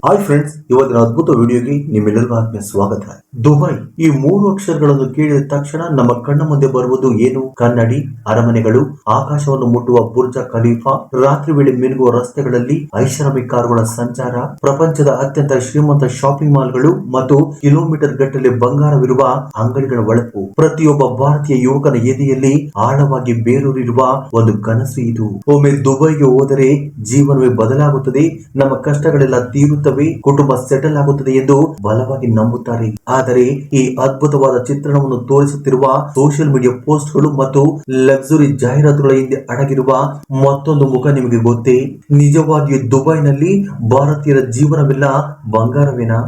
Hi friends, ಇವತ್ತಿನ ಅದ್ಭುತ ವಿಡಿಯೋಗೆ ನಿಮ್ಮೆಲ್ಲರಿಗೂ ಆತ್ಮೀಯ ಸ್ವಾಗತ. ದುಬೈ ಈ 3 ಅಕ್ಷರಗಳನ್ನು ಕೇಳಿದ ತಕ್ಷಣ ನಮ್ಮ ಕಣ್ಣ ಮುಂದೆ ಬರುವುದು ಏನು? ಕನ್ನಡಿ, ಅರಮನೆಗಳು, ಆಕಾಶವನ್ನು ಮುಟ್ಟುವ ಬುರ್ಜ ಖಲೀಫಾ, ರಾತ್ರಿ ವೇಳೆ ಮಿನುಗುವ ರಸ್ತೆಗಳಲ್ಲಿ ಐಷಾರಾಮಿ ಕಾರುಗಳ ಸಂಚಾರ, ಪ್ರಪಂಚದ ಅತ್ಯಂತ ಶ್ರೀಮಂತ ಶಾಪಿಂಗ್ ಮಾಲ್ಗಳು ಮತ್ತು ಕಿಲೋಮೀಟರ್ ಗಟ್ಟಲೆ ಬಂಗಾರವಿರುವ ಅಂಗಡಿಗಳ ಒಳಪು. ಪ್ರತಿಯೊಬ್ಬ ಭಾರತೀಯ ಯುವಕನ ಎದೆಯಲ್ಲಿ ಆಳವಾಗಿ ಬೇರೂರಿರುವ ಒಂದು ಕನಸು ಇದು. ಒಮ್ಮೆ ದುಬೈಗೆ ಹೋದರೆ ಜೀವನವೇ ಬದಲಾಗುತ್ತದೆ, ನಮ್ಮ ಕಷ್ಟಗಳೆಲ್ಲ ತೀರುತ್ತವೆ, ಕುಟುಂಬ ಸೆಟಲ್ ಆಗುತ್ತದೆ ಎಂದು ಬಲವಾಗಿ ನಂಬುತ್ತಾರೆ. ಆದರೆ ಈ ಅದ್ಭುತವಾದ ಚಿತ್ರಣವನ್ನು ತೋರಿಸುತ್ತಿರುವ ಸೋಷಿಯಲ್ ಮೀಡಿಯಾ ಪೋಸ್ಟ್ಗಳು ಮತ್ತು ಲಕ್ಸುರಿ ಜಾಹೀರಾತುಗಳ ಹಿಂದೆ ಅಡಗಿರುವ ಮತ್ತೊಂದು ಮುಖ ನಿಮಗೆ ಗೊತ್ತೇ? ನಿಜವಾಗಿಯೂ ದುಬೈನಲ್ಲಿ ಭಾರತೀಯರ ಜೀವನವೆಲ್ಲ ಬಂಗಾರವೇನಾ?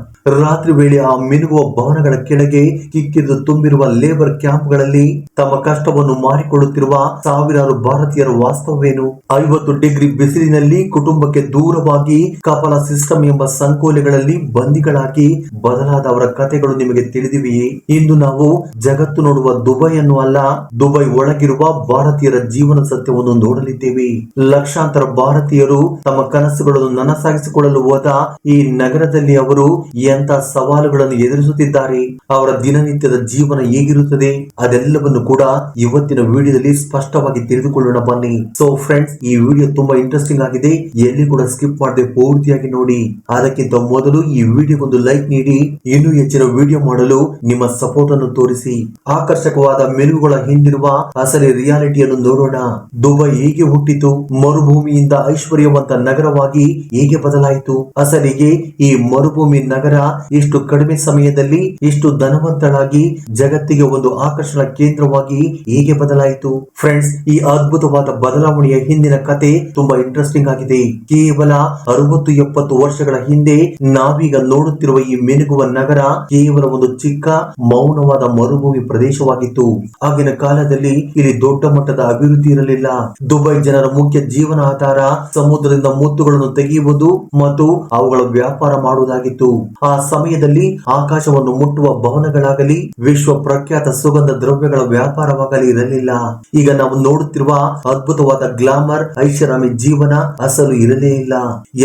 ರಾತ್ರಿ ವೇಳೆ ಆ ಮಿನುಗುವ ಭವನಗಳ ಕೆಳಗೆ ಕಿಕ್ಕಿರಿದು ತುಂಬಿರುವ ಲೇಬರ್ ಕ್ಯಾಂಪ್ಗಳಲ್ಲಿ ತಮ್ಮ ಕಷ್ಟವನ್ನು ಮಾರಿಕೊಳ್ಳುತ್ತಿರುವ ಸಾವಿರಾರು ಭಾರತೀಯರ ವಾಸ್ತವವೇನು? 50 ಡಿಗ್ರಿ ಬಿಸಿಲಿನಲ್ಲಿ ಕುಟುಂಬಕ್ಕೆ ದೂರವಾಗಿ ಕಪಾಲ ಸಿಸ್ಟಮ್ ಎಂಬ ಸಂಕೋಲೆಗಳಲ್ಲಿ ಬಂದಿಗಳಾಗಿ ಬದಲಾದ ಅವರ ಕಥೆಗಳು ನಿಮಗೆ ತಿಳಿದಿವೆಯೇ? ಇಂದು ನಾವು ಜಗತ್ತು ನೋಡುವ ದುಬೈಯನ್ನು ಅಲ್ಲ, ದುಬೈ ಒಳಗಿರುವ ಭಾರತೀಯರ ಜೀವನ ಸತ್ಯವನ್ನು ನೋಡಲಿದ್ದೇವೆ. ಲಕ್ಷಾಂತರ ಭಾರತೀಯರು ತಮ್ಮ ಕನಸುಗಳನ್ನು ನನಸಾಗಿಸಿಕೊಳ್ಳಲು ಹೋದ ಈ ನಗರದಲ್ಲಿ ಅವರು ಎಂತ ಸವಾಲುಗಳನ್ನು ಎದುರಿಸುತ್ತಿದ್ದಾರೆ, ಅವರ ದಿನನಿತ್ಯದ ಜೀವನ ಹೇಗಿರುತ್ತದೆ, ಅದೆಲ್ಲವನ್ನು ಕೂಡ ಇವತ್ತಿನ ವಿಡಿಯೋದಲ್ಲಿ ಸ್ಪಷ್ಟವಾಗಿ ತಿಳಿದುಕೊಳ್ಳೋಣ ಬನ್ನಿ. ಸೊ ಫ್ರೆಂಡ್ಸ್, ಈ ವಿಡಿಯೋ ತುಂಬಾ ಇಂಟ್ರೆಸ್ಟಿಂಗ್ ಆಗಿದೆ, ಎಲ್ಲಿ ಕೂಡ ಸ್ಕಿಪ್ ಮಾಡದೆ ಪೂರ್ತಿಯಾಗಿ ನೋಡಿ. ಅದಕ್ಕಿಂತ ಮೊದಲು ಈ ವಿಡಿಯೋಗೊಂದು ಲೈಕ್ ನೀಡಿ, ಇನ್ನೂ ಹೆಚ್ಚಿನ ವಿಡಿಯೋ ಮಾಡಲು ನಿಮ್ಮ ಸಪೋರ್ಟ್ ಅನ್ನು ತೋರಿಸಿ. ಆಕರ್ಷಕವಾದ ಮೆನುಗಳ ಹಿಂದಿರುವ ಅಸಲಿ ರಿಯಾಲಿಟಿಯನ್ನು ನೋಡೋಣ. ದುಬೈ ಹೇಗೆ ಹುಟ್ಟಿತು? ಮರುಭೂಮಿಯಿಂದ ಐಶ್ವರ್ಯವಂತ ನಗರವಾಗಿ ಹೇಗೆ ಬದಲಾಯಿತು? ಅಸಲಿಗೆ ಈ ಮರುಭೂಮಿ ನಗರ ಇಷ್ಟು ಕಡಿಮೆ ಸಮಯದಲ್ಲಿ ಇಷ್ಟು ಧನವಂತಳಾಗಿ ಜಗತ್ತಿಗೆ ಒಂದು ಆಕರ್ಷಣಾ ಕೇಂದ್ರವಾಗಿ ಹೇಗೆ ಬದಲಾಯಿತು? ಫ್ರೆಂಡ್ಸ್, ಈ ಅದ್ಭುತವಾದ ಬದಲಾವಣೆಯ ಹಿಂದಿನ ಕತೆ ತುಂಬಾ ಇಂಟ್ರೆಸ್ಟಿಂಗ್ ಆಗಿದೆ. ಕೇವಲ 60-70 ವರ್ಷಗಳ ಹಿಂದೆ ನಾವೀಗ ನೋಡುತ್ತಿರುವ ಈ ಮಿನುಗುವ ನಗರ ಕೇವಲ ಒಂದು ಚಿಕ್ಕ ಮೌನವಾದ ಮರುಭೂಮಿ ಪ್ರದೇಶವಾಗಿತ್ತು. ಆಗಿನ ಕಾಲದಲ್ಲಿ ಇಲ್ಲಿ ದೊಡ್ಡ ಮಟ್ಟದ ಅಭಿವೃದ್ಧಿ ಇರಲಿಲ್ಲ. ದುಬೈ ಜನರ ಮುಖ್ಯ ಜೀವನ ಆಧಾರ ಸಮುದ್ರದಿಂದ ಮುತ್ತುಗಳನ್ನು ತೆಗೆಯುವುದು ಮತ್ತು ಅವುಗಳ ವ್ಯಾಪಾರ ಮಾಡುವುದಾಗಿತ್ತು. ಆ ಸಮಯದಲ್ಲಿ ಆಕಾಶವನ್ನು ಮುಟ್ಟುವ ಭವನಗಳಾಗಲಿ ವಿಶ್ವ ಪ್ರಖ್ಯಾತ ಸುಗಂಧ ದ್ರವ್ಯಗಳ ವ್ಯಾಪಾರವಾಗಲಿ ಇರಲಿಲ್ಲ. ಈಗ ನಾವು ನೋಡುತ್ತಿರುವ ಅದ್ಭುತವಾದ ಗ್ಲಾಮರ್ ಐಷಾರಾಮಿ ಜೀವನ ಅಸಲು ಇರಲೇ ಇಲ್ಲ.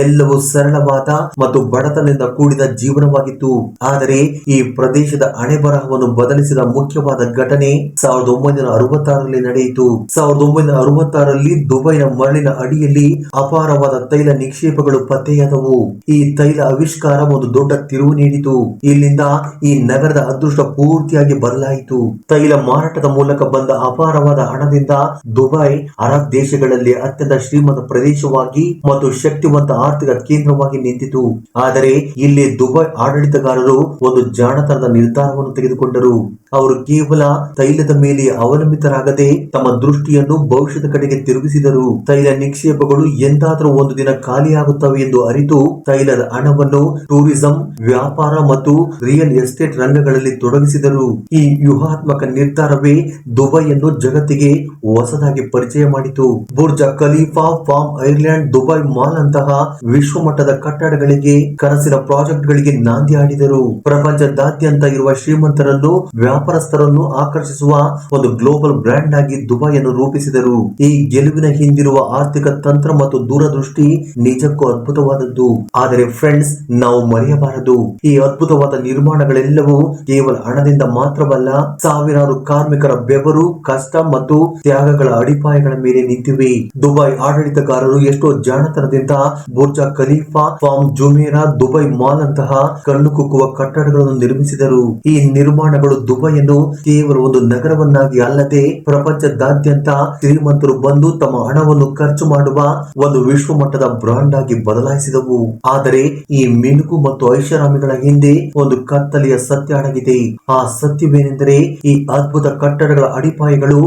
ಎಲ್ಲವೂ ಸರಳವಾದ ಮತ್ತು ಬಡತನದಿಂದ ಕೂಡಿದ ಜೀವನವಾಗಿತ್ತು. ಆದರೆ ಈ ಪ್ರದೇಶದ ಹಣೆಬರಹವನ್ನು ಬದಲಿಸಿದ ಮುಖ್ಯವಾದ ಘಟನೆ 1966ರಲ್ಲಿ ನಡೆಯಿತು. 1966ರಲ್ಲಿ ದುಬೈನ ಮರಳಿನ ಅಡಿಯಲ್ಲಿ ಅಪಾರವಾದ ತೈಲ ನಿಕ್ಷೇಪಗಳು ಪತ್ತೆಯಾದವು. ಈ ತೈಲ ಆವಿಷ್ಕಾರ ಒಂದು ದೊಡ್ಡ ತಿರುವು ನೀಡಿತು. ಇಲ್ಲಿಂದ ಈ ನಗರದ ಅದೃಷ್ಟ ಪೂರ್ತಿಯಾಗಿ ಬದಲಾಯಿತು. ತೈಲ ಮಾರಾಟದ ಮೂಲಕ ಬಂದ ಅಪಾರವಾದ ಹಣದಿಂದ ದುಬೈ ಅರಬ್ ದೇಶಗಳಲ್ಲಿ ಅತ್ಯಂತ ಶ್ರೀಮಂತ ಪ್ರದೇಶವಾಗಿ ಮತ್ತು ಶಕ್ತಿವಂತ ಆರ್ಥಿಕ ಕೇಂದ್ರವಾಗಿ ನಿಂತಿತು. ಆದರೆ ಇಲ್ಲಿ ದುಬೈ ಆಡಳಿತಗಾರರು ಒಂದು ಜಾಣತನದ ನಿರ್ಧಾರವನ್ನು ತೆಗೆದುಕೊಂಡರು. ಅವರು ಕೇವಲ ತೈಲದ ಮೇಲೆ ಅವಲಂಬಿತರಾಗದೆ ತಮ್ಮ ದೃಷ್ಟಿಯನ್ನು ಭವಿಷ್ಯದ ಕಡೆಗೆ ತಿರುಗಿಸಿದರು. ತೈಲ ನಿಕ್ಷೇಪಗಳು ಎಂದಾದರೂ ಒಂದು ದಿನ ಖಾಲಿಯಾಗುತ್ತವೆ ಎಂದು ಅರಿತು ತೈಲದ ಹಣವನ್ನು ಟೂರಿಸಂ, ವ್ಯಾಪಾರ ಮತ್ತು ರಿಯಲ್ ಎಸ್ಟೇಟ್ ರಂಗಗಳಲ್ಲಿ ತೊಡಗಿಸಿದರು. ಈ ವ್ಯೂಹಾತ್ಮಕ ನಿರ್ಧಾರವೇ ದುಬೈಯನ್ನು ಜಗತ್ತಿಗೆ ಹೊಸದಾಗಿ ಪರಿಚಯ ಮಾಡಿತು. Burj Khalifa, Palm Island, Dubai Mall ಅಂತಹ ವಿಶ್ವಮಟ್ಟದ ಕಟ್ಟಡಗಳಿಗೆ, ಕನಸಿನ ಪ್ರಾಜೆಕ್ಟ್ ಗಳಿಗೆ ನಾಂದಿ ಆಡಿದರು. ಪ್ರಪಂಚದಾದ್ಯಂತ ಇರುವ ಶ್ರೀಮಂತರನ್ನು, ವ್ಯಾಪಾರಸ್ಥರನ್ನು ಆಕರ್ಷಿಸುವ ಒಂದು ಗ್ಲೋಬಲ್ ಬ್ರ್ಯಾಂಡ್ ಆಗಿ ದುಬೈಯನ್ನು ರೂಪಿಸಿದರು. ಈ ಗೆಲುವಿನ ಹಿಂದಿರುವ ಆರ್ಥಿಕ ತಂತ್ರ ಮತ್ತು ದೂರದೃಷ್ಟಿ ನಿಜಕ್ಕೂ ಅದ್ಭುತವಾದದ್ದು. ಆದರೆ ಫ್ರೆಂಡ್ಸ್, ನಾವು ಮರೆಯಬಾರದು, ಈ ಅದ್ಭುತವಾದ ನಿರ್ಮಾಣಗಳೆಲ್ಲವೂ ಕೇವಲ ಹಣದಿಂದ ಮಾತ್ರವಲ್ಲ, ಸಾವಿರಾರು ಕಾರ್ಮಿಕರ ಬೆವರು, ಕಷ್ಟ ಮತ್ತು ತ್ಯಾಗಗಳ ಅಡಿಪಾಯಗಳ ಮೇಲೆ ನಿಂತಿವೆ. ದುಬೈ ಆಡಳಿತಗಾರರು ಎಷ್ಟೋ ಜಾಣತನದಿಂದ Burj Khalifa, Palm Jumeirah, Dubai Mall ಅಂತಹ ಕಣ್ಣು ಕುಕ್ಕುವ ಕಟ್ಟಡಗಳನ್ನು ನಿರ್ಮಿಸಿದರು. ಈ ನಿರ್ಮಾಣಗಳು ದುಬೈಯನ್ನು ಕೇವಲ ಒಂದು ನಗರವನ್ನಾಗಿ ಅಲ್ಲದೆ ಪ್ರಪಂಚದಾದ್ಯಂತ ಶ್ರೀಮಂತರು ಬಂದು ತಮ್ಮ ಹಣವನ್ನು ಖರ್ಚು ಮಾಡುವ ಒಂದು ವಿಶ್ವಮಟ್ಟದ ಬ್ರಾಂಡ್ ಆಗಿ ಬದಲಾಯಿಸಿದವು. ಆದರೆ ಈ ಮಿನುಗು ಮತ್ತು ಐಷಾರಾಮಿಗಳ ಹಿಂದೆ ಒಂದು ಕತ್ತಲೆಯ ಸತ್ಯ ಅಡಗಿದೆ. ಆ ಸತ್ಯವೇನೆಂದರೆ, ಈ ಅದ್ಭುತ ಕಟ್ಟಡಗಳ ಅಡಿಪಾಯಗಳು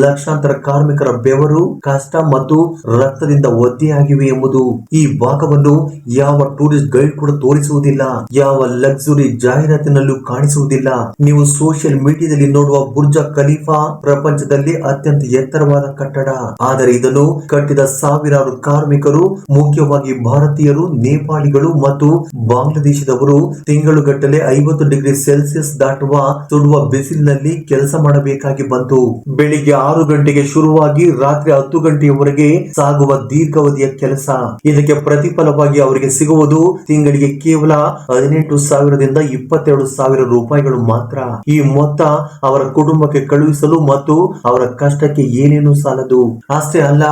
ಲಕ್ಷಾಂತರ ಕಾರ್ಮಿಕರ ಬೆವರು, ಕಷ್ಟ ಮತ್ತು ರಕ್ತದಿಂದ ಒದ್ದೆಯಾಗಿವೆ ಎಂಬುದು. ಈ ಭಾಗವನ್ನು ಯಾವ ಟೂರಿಸ್ಟ್ ಗೈಡ್ ಕೂಡ ತೋರಿಸುವುದಿಲ್ಲ, ಯಾವ ಲಕ್ಸುರಿ ಜಾಹೀರಾತಿನಲ್ಲೂ ಕಾಣಿಸುವುದಿಲ್ಲ. ನೀವು ಸೋಷಿಯಲ್ ಸೋಷಿಯಲ್ ಮೀಡಿಯಾದಲ್ಲಿ ನೋಡುವ ಬುರ್ಜ ಖಲೀಫಾ ಪ್ರಪಂಚದಲ್ಲಿ ಅತ್ಯಂತ ಎತ್ತರವಾದ ಕಟ್ಟಡ. ಆದರೆ ಇದನ್ನು ಕಟ್ಟಿದ ಸಾವಿರಾರು ಕಾರ್ಮಿಕರು, ಮುಖ್ಯವಾಗಿ ಭಾರತೀಯರು, ನೇಪಾಳಿಗಳು ಮತ್ತು ಬಾಂಗ್ಲಾದೇಶದವರು ತಿಂಗಳುಗಟ್ಟಲೆ 50 ಡಿಗ್ರಿ ಸೆಲ್ಸಿಯಸ್ ದಾಟುವ ಸುಡುವ ಬಿಸಿಲಿನಲ್ಲಿ ಕೆಲಸ ಮಾಡಬೇಕಾಗಿ ಬಂತು. ಬೆಳಿಗ್ಗೆ 6 ಗಂಟೆಗೆ ಶುರುವಾಗಿ ರಾತ್ರಿ 10 ಗಂಟೆಯವರೆಗೆ ಸಾಗುವ ದೀರ್ಘಾವಧಿಯ ಕೆಲಸ. ಇದಕ್ಕೆ ಪ್ರತಿಫಲವಾಗಿ ಅವರಿಗೆ ಸಿಗುವುದು ತಿಂಗಳಿಗೆ ಕೇವಲ 18,000ದಿಂದ 22,000 ರೂಪಾಯಿಗಳು ಮಾತ್ರ. ಈ ಮೊತ್ತ ಅವರ ಕುಟುಂಬಕ್ಕೆ ಕಳುಹಿಸಲು ಮತ್ತು ಅವರ ಕಷ್ಟಕ್ಕೆ ಏನೇನು ಸಾಲದು. ಅಷ್ಟೇ ಅಲ್ಲ,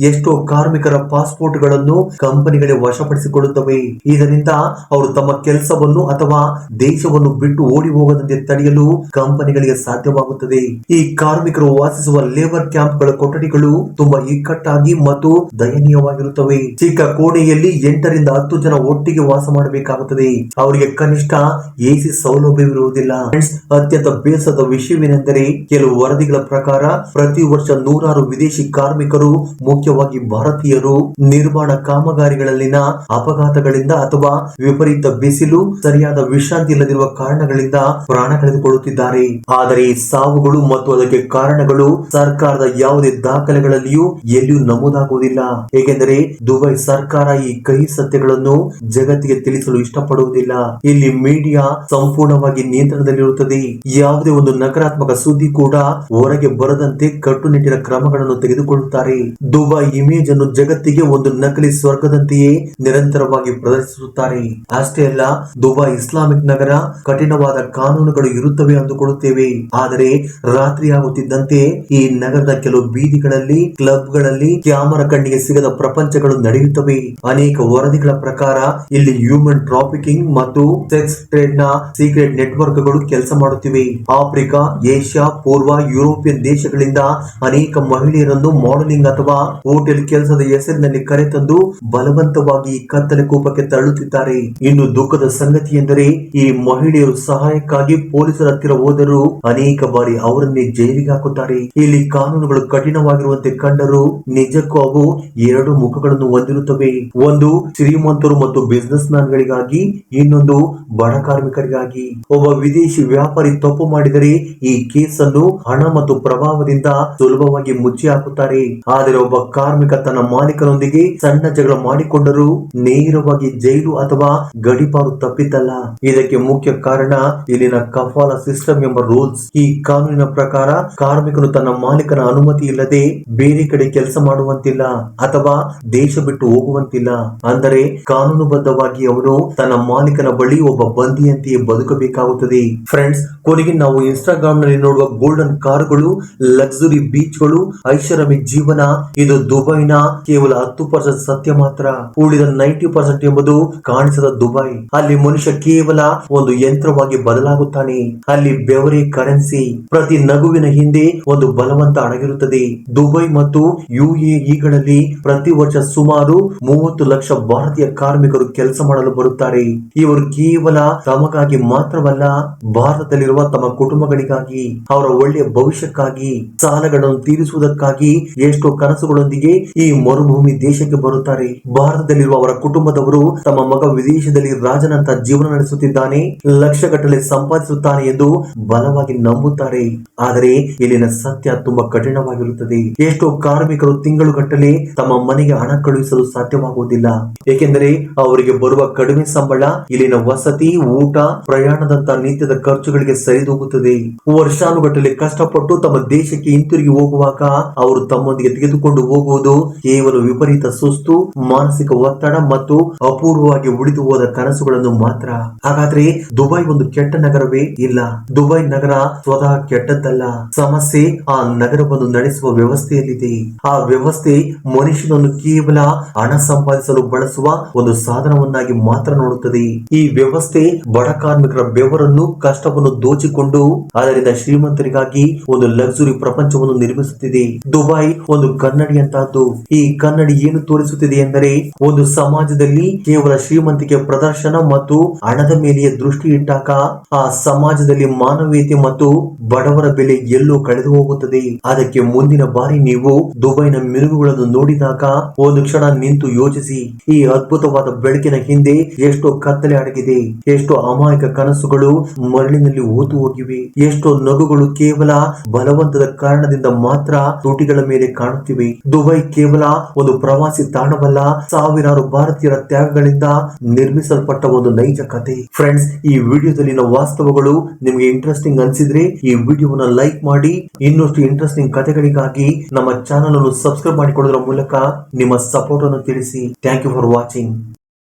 ಎಷ್ಟೋ ಕಾರ್ಮಿಕರ ಪಾಸ್ಪೋರ್ಟ್ ಗಳನ್ನು ಕಂಪನಿಗಳೇ ವಶಪಡಿಸಿಕೊಳ್ಳುತ್ತವೆ. ಇದರಿಂದ ಅವರು ತಮ್ಮ ಕೆಲಸವನ್ನು ಅಥವಾ ದೇಶವನ್ನು ಬಿಟ್ಟು ಓಡಿ ಹೋಗದಂತೆ ತಡೆಯಲು ಕಂಪನಿಗಳಿಗೆ ಸಾಧ್ಯವಾಗುತ್ತದೆ. ಈ ಕಾರ್ಮಿಕರು ವಾಸಿಸುವ ಲೇಬರ್ ಕ್ಯಾಂಪ್ಗಳ ಕೊಠಡಿಗಳು ತುಂಬಾ ಇಕ್ಕಟ್ಟಾಗಿ ಮತ್ತು ದಯನೀಯವಾಗಿರುತ್ತವೆ. ಚಿಕ್ಕ ಕೋಣೆಯಲ್ಲಿ 8ರಿಂದ 10 ಜನ ಒಟ್ಟಿಗೆ ವಾಸ ಮಾಡಬೇಕಾಗುತ್ತದೆ. ಅವರಿಗೆ ಕನಿಷ್ಠ ಎಸಿ ಸೌಲಭ್ಯವಿರುವುದಿಲ್ಲ. ಅತ್ಯಂತ ಬೇಸರದ ವಿಷಯವೇನೆಂದರೆ, ಕೆಲವು ವರದಿಗಳ ಪ್ರಕಾರ ಪ್ರತಿ ವರ್ಷ ನೂರಾರು ವಿದೇಶಿ ಕಾರ್ಮಿಕರು, ಮುಖ್ಯವಾಗಿ ಭಾರತೀಯರು, ನಿರ್ಮಾಣ ಕಾಮಗಾರಿಗಳಲ್ಲಿನ ಅಪಘಾತಗಳಿಂದ ಅಥವಾ ವಿಪರೀತ ಬಿಸಿಲು, ಸರಿಯಾದ ವಿಶ್ರಾಂತಿ ಇಲ್ಲದಿರುವ ಕಾರಣಗಳಿಂದ ಪ್ರಾಣ ಕಳೆದುಕೊಳ್ಳುತ್ತಿದ್ದಾರೆ. ಆದರೆ ಈ ಸಾವುಗಳು ಮತ್ತು ಅದಕ್ಕೆ ಕಾರಣಗಳು ಸರ್ಕಾರದ ಯಾವುದೇ ದಾಖಲೆಗಳಲ್ಲಿಯೂ ಎಲ್ಲಿಯೂ ನಮೂದಾಗುವುದಿಲ್ಲ. ಏಕೆಂದರೆ ದುಬೈ ಸರ್ಕಾರ ಈ ಕಹಿ ಸತ್ಯಗಳನ್ನು ಜಗತ್ತಿಗೆ ತಿಳಿಸಲು ಇಷ್ಟಪಡುವುದಿಲ್ಲ. ಇಲ್ಲಿ ಮೀಡಿಯಾ ಸಂಪೂರ್ಣವಾಗಿ ನಿಯಂತ್ರಣದಲ್ಲಿರುತ್ತದೆ. ಯಾವುದೇ ಒಂದು ನಕಾರಾತ್ಮಕ ಸುದ್ದಿ ಕೂಡ ಹೊರಗೆ ಬರದಂತೆ ಕಟ್ಟುನಿಟ್ಟಿನ ಕ್ರಮಗಳನ್ನು ತೆಗೆದುಕೊಳ್ಳುತ್ತಾರೆ. ದುಬೈ ಇಮೇಜ್ ಅನ್ನು ಜಗತ್ತಿಗೆ ಒಂದು ನಕಲಿ ಸ್ವರ್ಗದಂತೆಯೇ ನಿರಂತರವಾಗಿ ಪ್ರದರ್ಶಿಸುತ್ತಾರೆ. ಅಷ್ಟೇ ಅಲ್ಲ, ದುಬೈ ಇಸ್ಲಾಮಿಕ್ ನಗರ, ಕಠಿಣವಾದ ಕಾನೂನುಗಳು ಇರುತ್ತವೆ ಅಂದುಕೊಳ್ಳುತ್ತೇವೆ. ಆದರೆ ರಾತ್ರಿ ಆಗುತ್ತಿದ್ದಂತೆ ಈ ನಗರದ ಕೆಲವು ಬೀದಿಗಳಲ್ಲಿ, ಕ್ಲಬ್ಗಳಲ್ಲಿ ಕ್ಯಾಮರಾ ಕಣ್ಣಿಗೆ ಸಿಗದ ಪ್ರಪಂಚಗಳು ನಡೆಯುತ್ತವೆ. ಅನೇಕ ವರದಿಗಳ ಪ್ರಕಾರ ಇಲ್ಲಿ ಹ್ಯೂಮನ್ ಟ್ರಾಫಿಕಿಂಗ್ ಮತ್ತು ಸೆಕ್ಸ್ ಟ್ರೇಡ್ ನ ಸೀಕ್ರೆಟ್ ನೆಟ್ವರ್ಕ್ ಗಳು ಕೆಲಸ ಮಾಡುತ್ತಿವೆ. ಆಫ್ರಿಕಾ, ಏಷ್ಯಾ, ಪೂರ್ವ ಯುರೋಪಿಯನ್ ದೇಶಗಳಿಂದ ಅನೇಕ ಮಹಿಳೆಯರನ್ನು ಮಾಡೆಲಿಂಗ್ ಅಥವಾ ಹೋಟೆಲ್ ಕೆಲಸದ ಹೆಸರಿನಲ್ಲಿ ಕರೆತಂದು ಬಲವಂತವಾಗಿ ಕತ್ತಲೆ ಕೂಪಕ್ಕೆ ತಳ್ಳುತ್ತಿದ್ದಾರೆ. ಇನ್ನು ದುಃಖದ ಸಂಗತಿ ಎಂದರೆ, ಈ ಮಹಿಳೆಯರು ಸಹಾಯಕ್ಕಾಗಿ ಪೊಲೀಸರ ಹತ್ತಿರ ಹೋದರೂ ಅನೇಕ ಬಾರಿ ಅವರನ್ನೇ ಜೈಲಿಗೆ ಹಾಕುತ್ತಾರೆ. ಇಲ್ಲಿ ಕಾನೂನುಗಳು ಕಠಿಣವಾಗಿರುವಂತೆ ಕಂಡರೂ ನಿಜಕ್ಕೂ ಅವು 2 ಮುಖಗಳನ್ನು ಹೊಂದಿರುತ್ತವೆ. ಒಂದು ಶ್ರೀಮಂತರು ಮತ್ತು ಬಿಸಿನೆಸ್ ಮ್ಯಾನ್ ಗಳಿಗಾಗಿ, ಇನ್ನೊಂದು ಬಡ ಕಾರ್ಮಿಕರಿಗಾಗಿ. ಒಬ್ಬ ವಿದೇಶಿ ವ್ಯಾಪಾರಿ ತಪ್ಪು ಮಾಡಿದರೆ ಈ ಕೇಸ್ ಅನ್ನು ಹಣ ಮತ್ತು ಪ್ರಭಾವದಿಂದ ಸುಲಭವಾಗಿ ಮುಚ್ಚಿ ಹಾಕುತ್ತಾರೆ. ಆದರೆ ಒಬ್ಬ ಕಾರ್ಮಿಕ ತನ್ನ ಮಾಲೀಕನೊಂದಿಗೆ ಸಣ್ಣ ಜಗಳ ಮಾಡಿಕೊಂಡರೂ ನೇರವಾಗಿ ಜೈಲು ಅಥವಾ ಗಡೀಪಾರು ತಪ್ಪಿದ್ದಲ್ಲ. ಇದಕ್ಕೆ ಮುಖ್ಯ ಕಾರಣ ಇಲ್ಲಿನ ಕಫಾಲ ಸಿಸ್ಟಮ್ ಎಂಬ ರೂಲ್ಸ್. ಈ ಕಾನೂನಿನ ಪ್ರಕಾರ ಕಾರ್ಮಿಕನು ತನ್ನ ಮಾಲೀಕನ ಅನುಮತಿ ಇಲ್ಲದೆ ಬೇರೆ ಕಡೆ ಕೆಲಸ ಮಾಡುವಂತಿಲ್ಲ ಅಥವಾ ದೇಶ ಬಿಟ್ಟು ಹೋಗುವಂತಿಲ್ಲ. ಅಂದರೆ ಕಾನೂನುಬದ್ಧವಾಗಿ ಅವನು ತನ್ನ ಮಾಲೀಕನ ಬಳಿ ಒಬ್ಬ ಬಂದಿಯಂತೆಯೇ ಬದುಕಬೇಕಾಗುತ್ತದೆ. ಫ್ರೆಂಡ್ಸ್, ಕೊನೆಗೆ ನಾವು ಇನ್ಸ್ಟಾಗ್ರಾಮ್ ನಲ್ಲಿ ನೋಡುವ ಗೋಲ್ಡನ್ ಕಾರುಗಳು, ಲಕ್ಸುರಿ ಬೀಚ್ಗಳು, ಐಷಾರಾಮಿ ಜೀವನ, ಇದು ದುಬೈನ ಕೇವಲ 10% ಸತ್ಯ ಮಾತ್ರ. ಉಳಿದ 90% ಎಂಬುದು ಕಾಣಿಸದ ದುಬೈ. ಅಲ್ಲಿ ಮನುಷ್ಯ ಕೇವಲ ಒಂದು ಯಂತ್ರವಾಗಿ ಬದಲಾಗುತ್ತಾನೆ. ಅಲ್ಲಿ ಬೆವರೇ ಕರೆನ್ಸಿ. ಪ್ರತಿ ನಗುವಿನ ಹಿಂದೆ ಒಂದು ಬಲವಂತ ಅಡಗಿರುತ್ತದೆ. ದುಬೈ ಮತ್ತು UAEಗಳಲ್ಲಿ ಪ್ರತಿ ವರ್ಷ ಸುಮಾರು 30 ಲಕ್ಷ ಭಾರತೀಯ ಕಾರ್ಮಿಕರು ಕೆಲಸ ಮಾಡಲು ಬರುತ್ತಾರೆ. ಇವರು ಕೇವಲ ತಮಗಾಗಿ ಮಾತ್ರವಲ್ಲ, ಭಾರತದಲ್ಲಿರುವ ತಮ್ಮ ಕುಟುಂಬಗಳಿಗಾಗಿ, ಅವರ ಒಳ್ಳೆಯ ಭವಿಷ್ಯಕ್ಕಾಗಿ, ಸಾಲಗಳನ್ನು ತೀರಿಸುವುದಕ್ಕಾಗಿ ಎಷ್ಟೋ ಕನಸುಗಳೊಂದಿಗೆ ಈ ಮರುಭೂಮಿ ದೇಶಕ್ಕೆ ಬರುತ್ತಾರೆ. ಭಾರತದಲ್ಲಿರುವ ಅವರ ಕುಟುಂಬದವರು ತಮ್ಮ ಮಗ ವಿದೇಶದಲ್ಲಿ ರಾಜನಂತ ಜೀವನ ನಡೆಸುತ್ತಿದ್ದಾನೆ, ಲಕ್ಷಗಟ್ಟಲೆ ಸಂಪಾದಿಸುತ್ತಾನೆ ಎಂದು ಬಲವಾಗಿ ನಂಬುತ್ತಾರೆ. ಆದರೆ ಇಲ್ಲಿನ ಸತ್ಯ ತುಂಬಾ ಕಠಿಣವಾಗಿರುತ್ತದೆ. ಎಷ್ಟೋ ಕಾರ್ಮಿಕರು ತಿಂಗಳುಗಟ್ಟಲೆ ತಮ್ಮ ಮನೆಗೆ ಹಣ ಕಳುಹಿಸಲು ಸಾಧ್ಯವಾಗುವುದಿಲ್ಲ. ಏಕೆಂದರೆ ಅವರಿಗೆ ಬರುವ ಕಡಿಮೆ ಸಂಬಳ ಇಲ್ಲಿನ ವಸತಿ, ಊಟ, ಪ್ರಯಾಣದಂತ ನಿತ್ಯದ ಖರ್ಚುಗಳಿಗೆ ಸರಿದೂಗುತ್ತದೆ. ವರ್ಷಾನುಗಟ್ಟಲೆ ಕಷ್ಟಪಟ್ಟು ತಮ್ಮ ದೇಶಕ್ಕೆ ಹಿಂತಿರುಗಿ ಹೋಗುವಾಗ ಅವರು ತಮ್ಮೊಂದಿಗೆ ತೆಗೆದುಕೊಂಡು ಹೋಗುವುದು ಕೇವಲ ವಿಪರೀತ ಸುಸ್ತು, ಮಾನಸಿಕ ಒತ್ತಡ ಮತ್ತು ಅಪೂರ್ವವಾಗಿ ಉಳಿದು ಹೋದ ಕನಸುಗಳನ್ನು ಮಾತ್ರ. ಹಾಗಾದ್ರೆ ದುಬೈ ಒಂದು ಕೆಟ್ಟ ನಗರವೇ? ಇಲ್ಲ, ದುಬೈ ನಗರ ಸ್ವತಃ ಕೆಟ್ಟದ್ದಲ್ಲ. ಸಮಸ್ಯೆ ಆ ನಗರವನ್ನು ನಡೆಸುವ ವ್ಯವಸ್ಥೆಯಲ್ಲಿದೆ. ಆ ವ್ಯವಸ್ಥೆ ಮನುಷ್ಯನನ್ನು ಕೇವಲ ಹಣ ಸಂಪಾದಿಸಲು ಬಳಸುವ ಒಂದು ಸಾಧನವನ್ನಾಗಿ ಮಾತ್ರ ನೋಡುತ್ತದೆ. ಈ ವ್ಯವಸ್ಥೆ ಬಡ ಕಾರ್ಮಿಕರ ಬೆವರನ್ನು, ಕಷ್ಟವನ್ನು ದೋಚಿಕೊಂಡು ಅದರಿಂದ ಶ್ರೀಮಂತರಿಗಾಗಿ ಒಂದು ಲಕ್ಸುರಿ ಪ್ರಪಂಚವನ್ನು ನಿರ್ಮಿಸುತ್ತಿದೆ. ದುಬೈ ಒಂದು ಕನ್ನಡಿಯಂತಹದ್ದು. ಈ ಕನ್ನಡಿ ಏನು ತೋರಿಸುತ್ತಿದೆ ಎಂದರೆ, ಒಂದು ಸಮಾಜದಲ್ಲಿ ಕೇವಲ ಶ್ರೀಮಂತಿಕೆ ಪ್ರದರ್ಶನ ಮತ್ತು ಹಣದ ಮೇಲೆಯೇ ದೃಷ್ಟಿ ಇಟ್ಟಾಗ ಆ ಸಮಾಜದಲ್ಲಿ ಮಾನವೀಯತೆ ಮತ್ತು ಬಡವರ ಬೆಲೆ ಎಲ್ಲೋ ಕಳೆದು ಹೋಗುತ್ತದೆ. ಅದಕ್ಕೆ ಮುಂದಿನ ಬಾರಿ ನೀವು ದುಬೈನ ಮಿನುಗುಗಳನ್ನು ನೋಡಿದಾಗ ಒಂದು ಕ್ಷಣ ನಿಂತು ಯೋಚಿಸಿ. ಈ ಅದ್ಭುತವಾದ ಬೆಳಕಿನ ಹಿಂದೆ ಎಷ್ಟೋ ಕತ್ತಲೆ ಅಡಗಿದೆ, ಎಷ್ಟೋ ಅಮಾಯಕ ಕನಸುಗಳು ಮರಳಿನಲ್ಲಿ ಹೂತು ಹೋಗಿದೆ. ಹೋಗಿವೆ. ಎಷ್ಟೋ ನಗುಗಳು ಕೇವಲ ಬಲವಂತದ ಕಾರಣದಿಂದ ಮಾತ್ರ ತುಟಿಗಳ ಮೇಲೆ ಕಾಣುತ್ತಿವೆ. ದುಬೈ ಕೇವಲ ಒಂದು ಪ್ರವಾಸಿ ತಾಣವಲ್ಲ, ಸಾವಿರಾರು ಭಾರತೀಯರ ತ್ಯಾಗಗಳಿಂದ ನಿರ್ಮಿಸಲ್ಪಟ್ಟ ಒಂದು ನೈಜ ಕಥೆ. ಫ್ರೆಂಡ್ಸ್, ಈ ವಿಡಿಯೋದಲ್ಲಿನ ವಾಸ್ತವಗಳು ನಿಮಗೆ ಇಂಟ್ರೆಸ್ಟಿಂಗ್ ಅನ್ಸಿದ್ರೆ ಈ ವಿಡಿಯೋವನ್ನ ಲೈಕ್ ಮಾಡಿ. ಇನ್ನಷ್ಟು ಇಂಟ್ರೆಸ್ಟಿಂಗ್ ಕಥೆಗಳಿಗಾಗಿ ನಮ್ಮ ಚಾನೆಲ್ ಅನ್ನು ಸಬ್ಸ್ಕ್ರೈಬ್ ಮಾಡಿಕೊಳ್ಳುವುದರ ಮೂಲಕ ನಿಮ್ಮ ಸಪೋರ್ಟ್ ಅನ್ನು ತಿಳಿಸಿ. Thank you for watching.